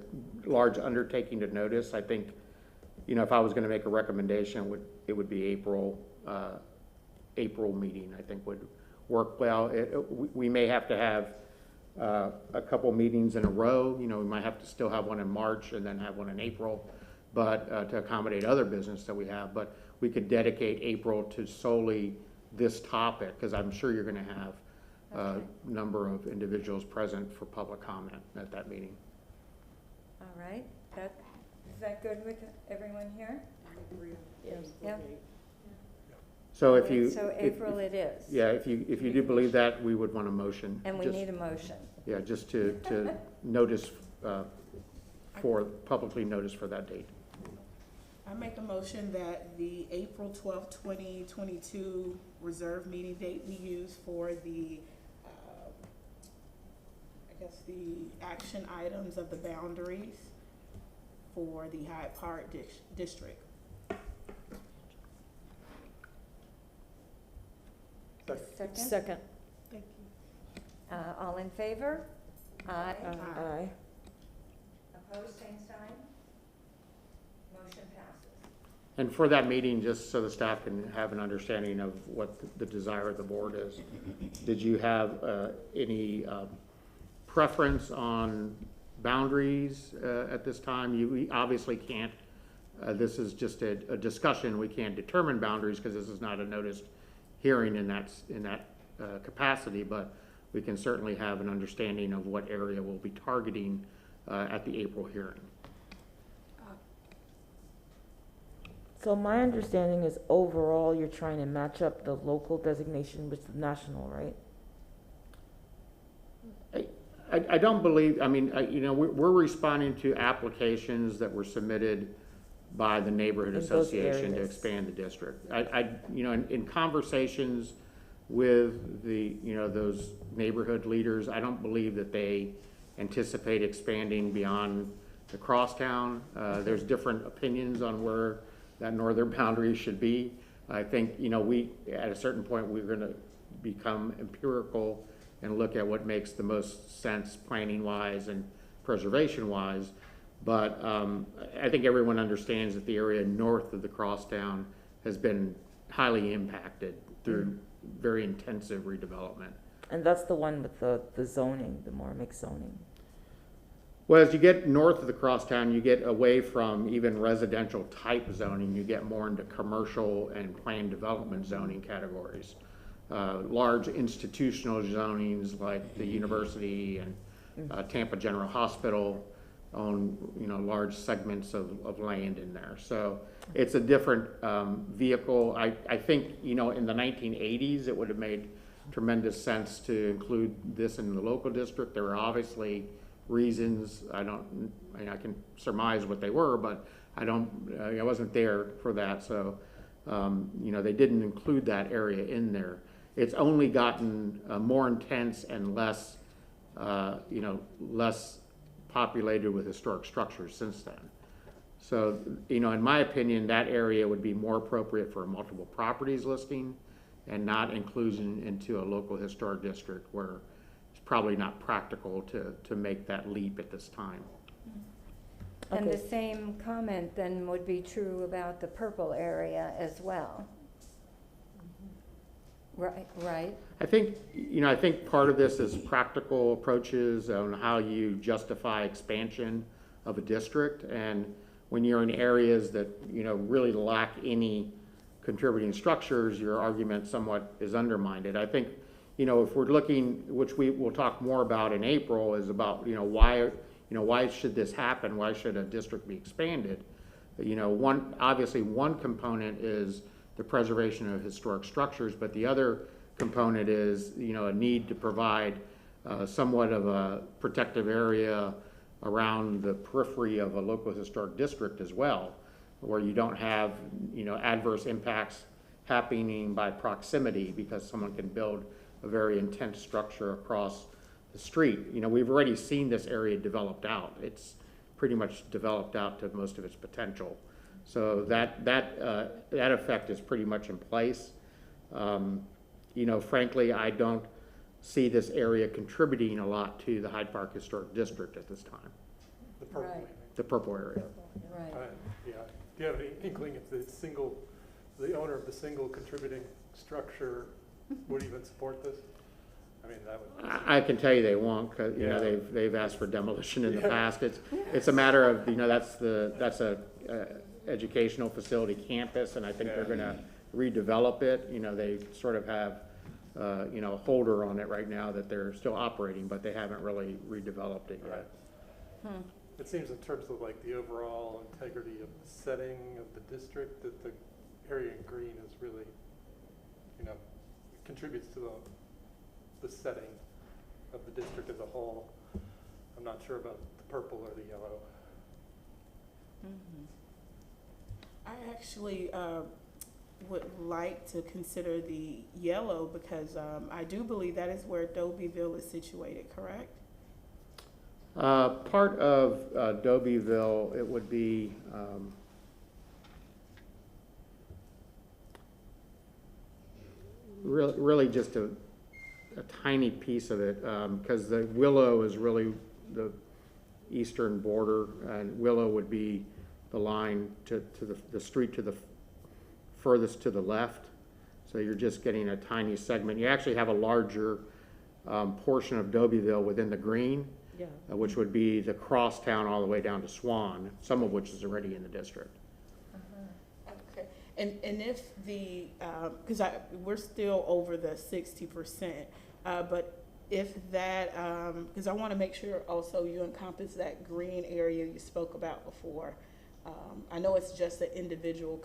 large undertaking to notice. I think, you know, if I was going to make a recommendation, it would be April meeting, I think would work well. We may have to have a couple meetings in a row. You know, we might have to still have one in March and then have one in April, but to accommodate other business that we have. But we could dedicate April to solely this topic, because I'm sure you're going to have Okay. a number of individuals present for public comment at that meeting. All right, is that good with everyone here? Yes. Yeah. So if All right, you, So April it is. yeah, if you do believe that, we would want a motion. And we just- need a motion. Yeah, just to notice, publicly notice for that date. I make a motion that the April 12th, 2022 reserve meeting date be used for the, I guess, the action items of the boundaries for the Hyde Park district. Second? Second. Thank you. All in favor? Aye. Aye. Opposed, same sign? Motion passes. And for that meeting, just so the staff can have an understanding of what the desire of the board is, did you have any preference on boundaries at this time? We obviously can't, this is just a discussion, we can't determine boundaries because this is not a noticed hearing in that capacity, but we can certainly have an understanding of what area we'll be targeting at the April hearing. So my understanding is overall, you're trying to match up the local designation with the national, right? I don't believe, I mean, you know, we're responding to applications that were submitted by the neighborhood In those association to areas. expand the district. You know, in conversations with the, you know, those neighborhood leaders, I don't believe that they anticipate expanding beyond the crosstown. There's different opinions on where that northern boundary should be. I think, you know, at a certain point, we're gonna become empirical and look at what makes the most sense planning-wise and preservation-wise. But I think everyone understands that the area north of the crosstown has been highly impacted through very intensive redevelopment. And that's the one with the zoning, the more mixed zoning. Well, as you get north of the crosstown, you get away from even residential type zoning, you get more into commercial and planned development zoning categories. Large institutional zonings like the university and Tampa General Hospital own, you know, large segments of land in there. So it's a different vehicle. I think, you know, in the 1980s, it would have made tremendous sense to include this in the local district. There were obviously reasons, I can surmise what they were, but I wasn't there for that. So, you know, they didn't include that area in there. It's only gotten more intense and less, you know, less populated with historic structures since then. So, you know, in my opinion, that area would be more appropriate for a multiple properties listing and not inclusion into a local historic district where it's probably not practical to make that leap at this time. And the Okay. same comment then would be true about the purple area as well. Right? I think, you know, I think part of this is practical approaches on how you justify expansion of a district. And when you're in areas that, you know, really lack any contributing structures, your argument somewhat is undermined. I think, you know, if we're looking, which we will talk more about in April, is about, why should this happen? Why should a district be expanded? You know, obviously one component is the preservation of historic structures, but the other component is, you know, a need to provide somewhat of a protective area around the periphery of a local historic district as well, where you don't have, you know, adverse impacts happening by proximity because someone can build a very intense structure across the street. You know, we've already seen this area developed out. It's pretty much developed out to most of its potential. So that effect is pretty much in place. You know, frankly, I don't see this area contributing a lot to the Hyde Park Historic District at this time, The purple, Right. you mean? the purple area. Right. Yeah. Do you have any inkling if the owner of the single contributing structure would even support this? I mean, that would. I can tell you they won't, because, you know, Yeah. they've asked for demolition in the Yeah. past. It's a matter of, you know, that's a educational facility campus, and I think they're gonna redevelop it. You know, they sort of have, you know, a holder on it right now that they're still operating, but they haven't really redeveloped it yet. Right. It seems in terms of like the overall integrity of the setting of the district, that the area in green is really, you know, contributes to the setting of the district as a whole. I'm not sure about the purple or the yellow. I actually would like to consider the yellow because I do believe that is where Adobeeville is situated, correct? Part of Adobeeville, it would be, really just a tiny piece of it, because the Willow is really the eastern border, and Willow would be the line to the street to the furthest to the left. So you're just getting a tiny segment. You actually have a larger portion of Adobeeville within the green, Yeah. which would be the crosstown all the way down to Swan, some of which is already in the district. Okay. And if the, because we're still over the 60%, but if that, because I want to make sure also you encompass that green area you spoke about before. I know it's just an individual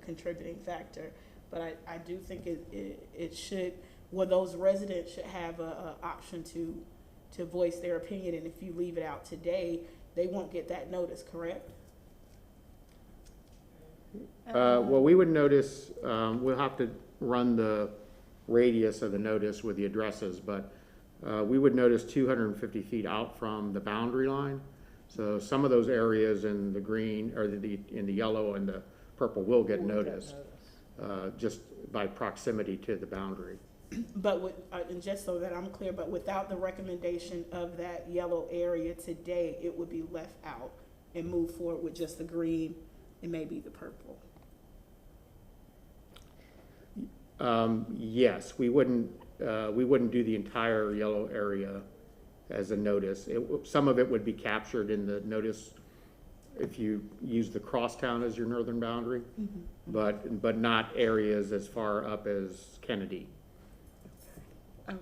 contributing factor, but I do think it should, well, those residents should have a option to voice their opinion, and if you leave it out today, they won't get that notice, correct? Well, we would notice, we'll have to run the radius of the notice with the addresses, but we would notice 250 feet out from the boundary line. So some of those areas in the green, or in the yellow and the purple will get noticed, just by proximity to the boundary. But and just so that I'm clear, but without the recommendation of that yellow area today, it would be left out and move forward with just the green and maybe the purple. Yes, we wouldn't do the entire yellow area as a notice. Some of it would be captured in the notice if you use the crosstown as your northern boundary, but not areas as far up as Kennedy. Okay.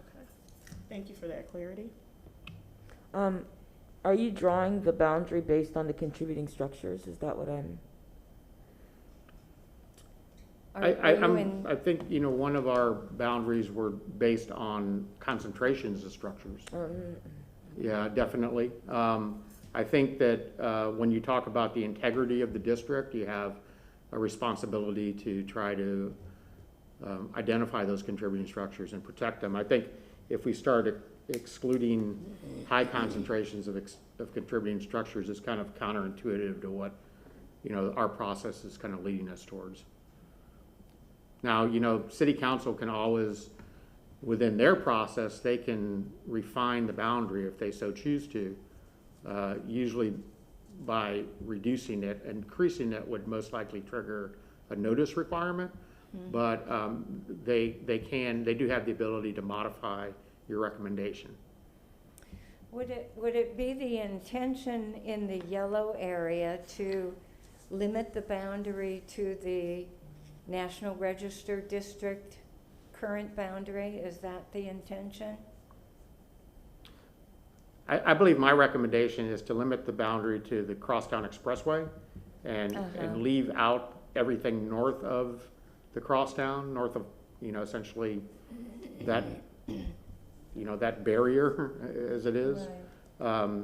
Thank you for that clarity. Are you drawing the boundary based on the contributing structures? Is that what I'm? I think, you know, one of our boundaries were based on concentrations of structures. Yeah, definitely. I think that when you talk about the integrity of the district, you have a responsibility to try to identify those contributing structures and protect them. I think if we start excluding high concentrations of contributing structures, it's kind of counterintuitive to what our process is kind of leading us towards. Now, city council can always, within their process, they can refine the boundary if they so choose to. Usually by reducing it, increasing it would most likely trigger a notice requirement. But they do have the ability to modify your recommendation. Would it be the intention in the yellow area to limit the boundary to the National Register District current boundary? Is that the intention? I believe my recommendation is to limit the boundary to the Crosstown Expressway and leave out everything north of the Crosstown, north of, essentially that, that barrier as it is. Right.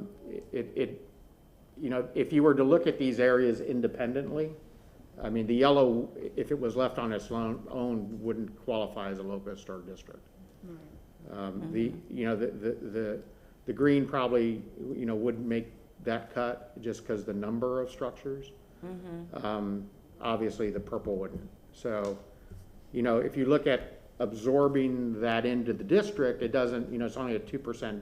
If you were to look at these areas independently, I mean, the yellow, if it was left on its own, wouldn't qualify as a local historic district. The green probably, wouldn't make that cut just because the number of structures. Obviously, the purple wouldn't. So, if you look at absorbing that into the district, it doesn't, it's only a 2%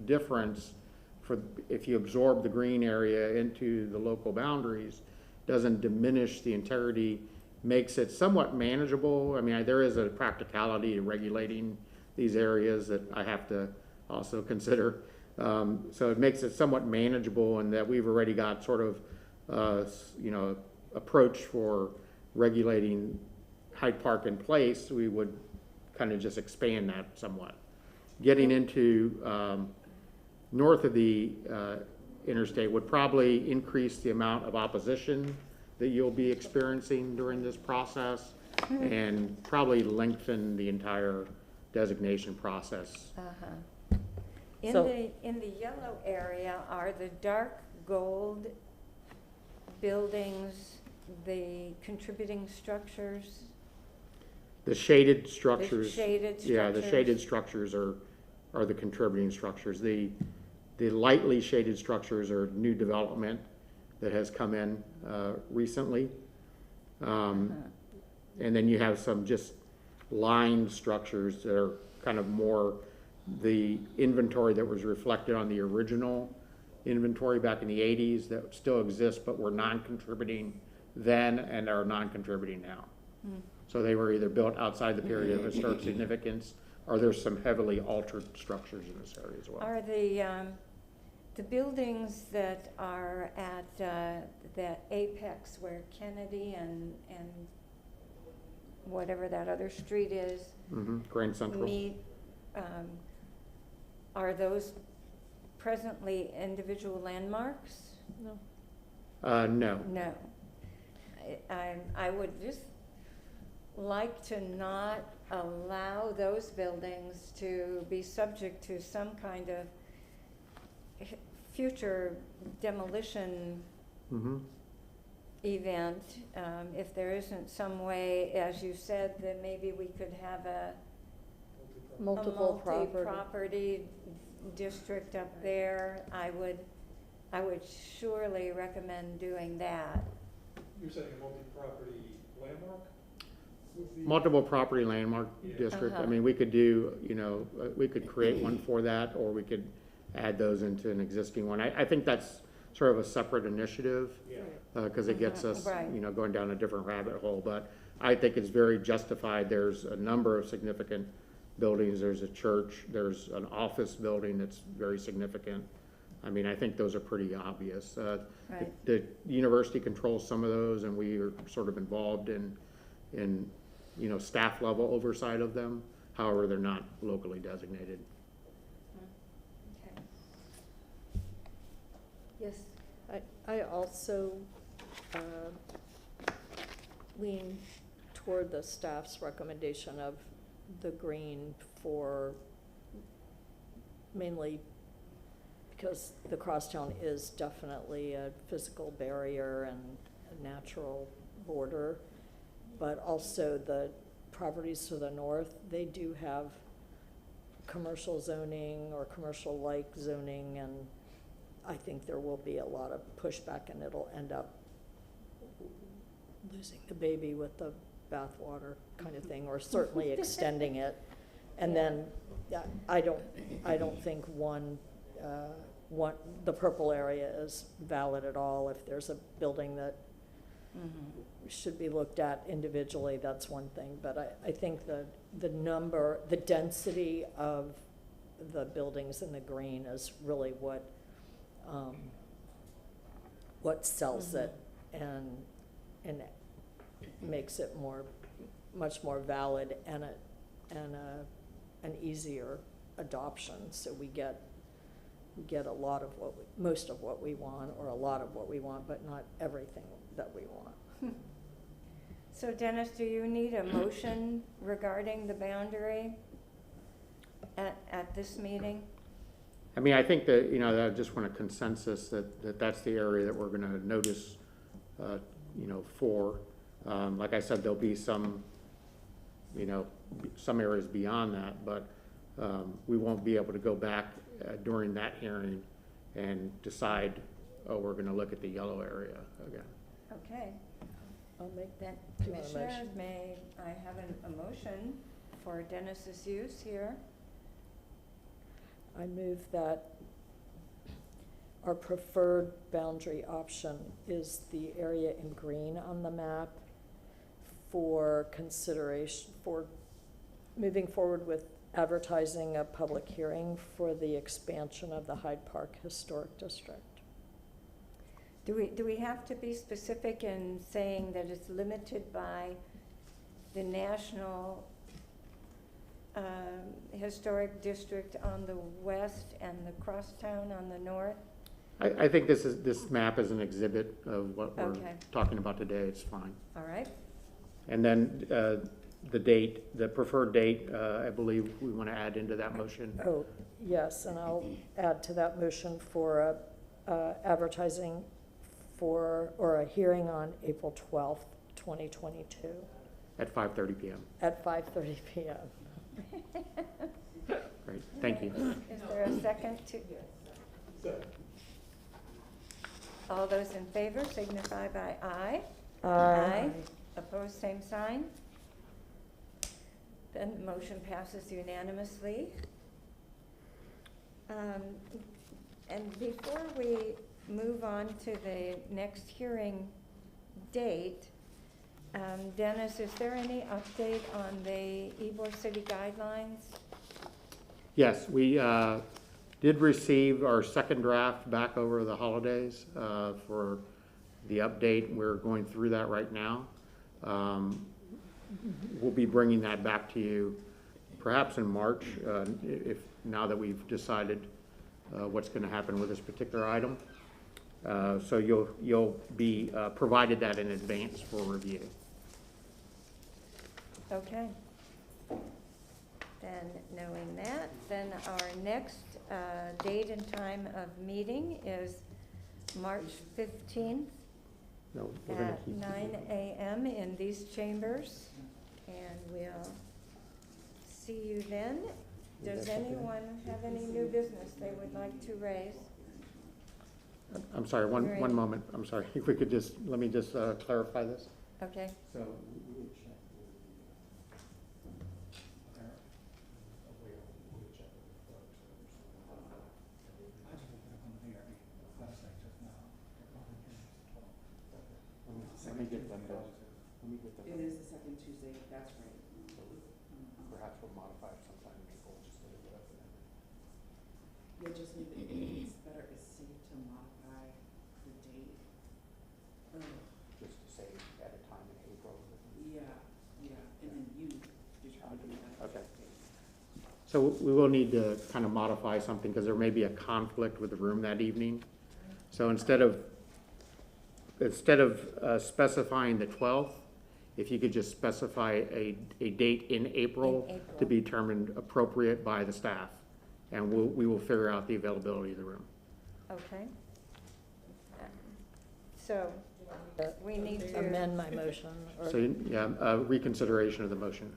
difference for if you absorb the green area into the local boundaries, doesn't diminish the integrity, makes it somewhat manageable. I mean, there is a practicality to regulating these areas that I have to also consider. So it makes it somewhat manageable, and that we've already got sort of, approach for regulating Hyde Park in place. We would kind of just expand that somewhat. Getting into north of the interstate would probably increase the amount of opposition that you'll be experiencing during this process and probably lengthen the entire designation process. In So- the yellow area, are the dark gold buildings the contributing structures? The shaded structures. The shaded Yeah, the shaded structures? structures are the contributing structures. The lightly shaded structures are new development that has come in recently. And then you have some just lined structures that are kind of more the inventory that was reflected on the original inventory back in the 80s that still exists but were non-contributing then and are non-contributing now. So they were either built outside the period of historic significance, or there's some heavily altered structures in this area as well. Are the buildings that are at that apex where Kennedy and whatever that other street is Grand Central. meet, are those presently individual landmarks? No. No. I would just like to not allow those buildings to be subject to some kind of future demolition event. If there isn't some way, as you said, that maybe we could have a Multiple property. multi-property district up there, I would surely recommend doing that. You're saying a multi-property landmark? Multiple property landmark district. I mean, we could do, we could create one for that, or we could add those into an existing one. I think that's sort of a separate initiative, because it gets us, Right. Going down a different rabbit hole. But I think it's very justified. There's a number of significant buildings. There's a church. There's an office building that's very significant. I mean, I think those are pretty obvious. Right. The university controls some of those, and we are sort of involved in staff level oversight of them. However, they're not locally designated. Okay. Yes. I also lean toward the staff's recommendation of the green for mainly because the crosstown is definitely a physical barrier and a natural border, but also the properties to the north, they do have commercial zoning or commercial-like zoning, and I think there will be a lot of pushback, and it'll end up losing the baby with the bathwater kind of thing, or certainly extending it. And then, I don't think the purple area is valid at all. If there's a building that should be looked at individually, that's one thing. But I think the density of the buildings in the green is really what sells it and makes it much more valid and an easier adoption. So we get a lot of most of what we want, or a lot of what we want, but not everything that we want. So Dennis, do you need a motion regarding the boundary at this meeting? I mean, I think that, you know, I just want a consensus that that's the area that we're gonna notice, you know, for. Like I said, there'll be some, you know, some areas beyond that, but we won't be able to go back during that hearing and decide, oh, we're gonna look at the yellow area again. Okay. I'll make Then, Do you want a Commissioners, motion? may I have a motion for Dennis's use here? I move that our preferred boundary option is the area in green on the map for consideration, for moving forward with advertising a public hearing for the expansion of the Hyde Park Historic District. Do we have to be specific in saying that it's limited by the National Historic District on the west and the Crosstown on the north? I think this map is an exhibit of what we're Okay. talking about today. It's fine. All right. And then the date, the preferred date, I believe we want to add into that motion. Oh, yes, and I'll add to that motion for advertising or a hearing on April 12th, 2022 At 5:30 p.m. at 5:30 p.m. Great, thank you. Is there a second to? All those in favor signify by aye. Aye. Opposed, same sign. Then the motion passes unanimously. And before we move on to the next hearing date, Dennis, is there any update on the Ybor City guidelines? Yes, we did receive our second draft back over the holidays for the update. We're going through that right now. We'll be bringing that back to you perhaps in March, if now that we've decided what's going to happen with this particular item. So you'll be provided that in advance for review. Okay. Then, knowing that, then our next date and time of meeting is March 15th No, we're gonna at keep 9 a.m. in these chambers, and we'll see you then. Does anyone have any new business they would like to raise? I'm sorry, Right. one moment. I'm sorry. If we could just, let me just clarify this. Okay. So It is the second Tuesday, that's right. perhaps we'll modify it sometime in April, just to get up there. You'll just need, it's better, it's safe to modify the date. Just to say at a time in April. Yeah, and then you determine that. Okay. So we will need to kind of modify something because there may be a conflict with the room that evening. So instead of specifying the 12th, if you could just specify a date in April to be determined appropriate by the staff, and we will figure out the availability of the room. Okay. So, we need to. Amend my motion, or So, yeah, reconsideration of the motion.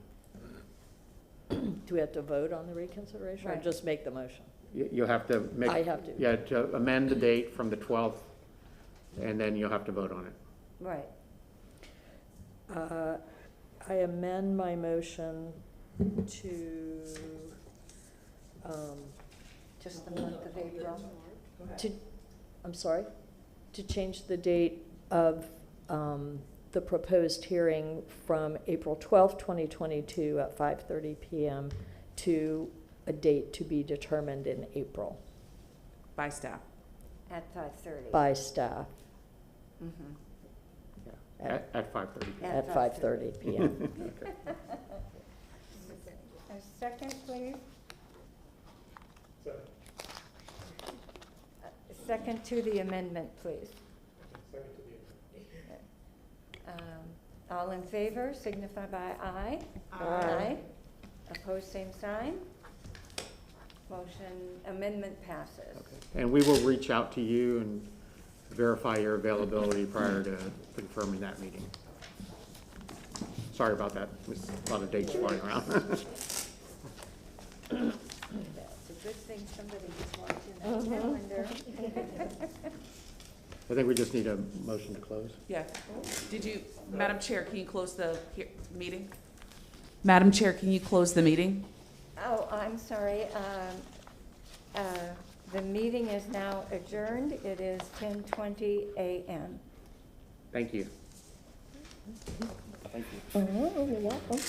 do we have to vote on the reconsideration, or Right. just make the motion? You'll have to make. I have to. Yeah, to amend the date from the 12th, and then you'll have to vote on it. Right. I amend my motion to, Just the month of April. I'm sorry, to change the date of the proposed hearing from April 12th, 2022 at 5:30 PM to a date to be determined in April By staff. At 5:30. by staff Mhm. At 5:30. at 5:30 PM. A second, please. A second to the amendment, please. All in favor, signify by aye. Aye. Opposed, same sign. Motion, amendment passes. And we will reach out to you and verify your availability prior to confirming that meeting. Sorry about that. There's a lot of dates flying around. That's a good thing somebody was watching that calendar. I think we just need a motion to close. Yeah. Did you, Madam Chair, can you close the meeting? Madam Chair, can you close the meeting? Oh, I'm sorry. The meeting is now adjourned. It is 10:20 a.m. Thank you. Oh, you're welcome.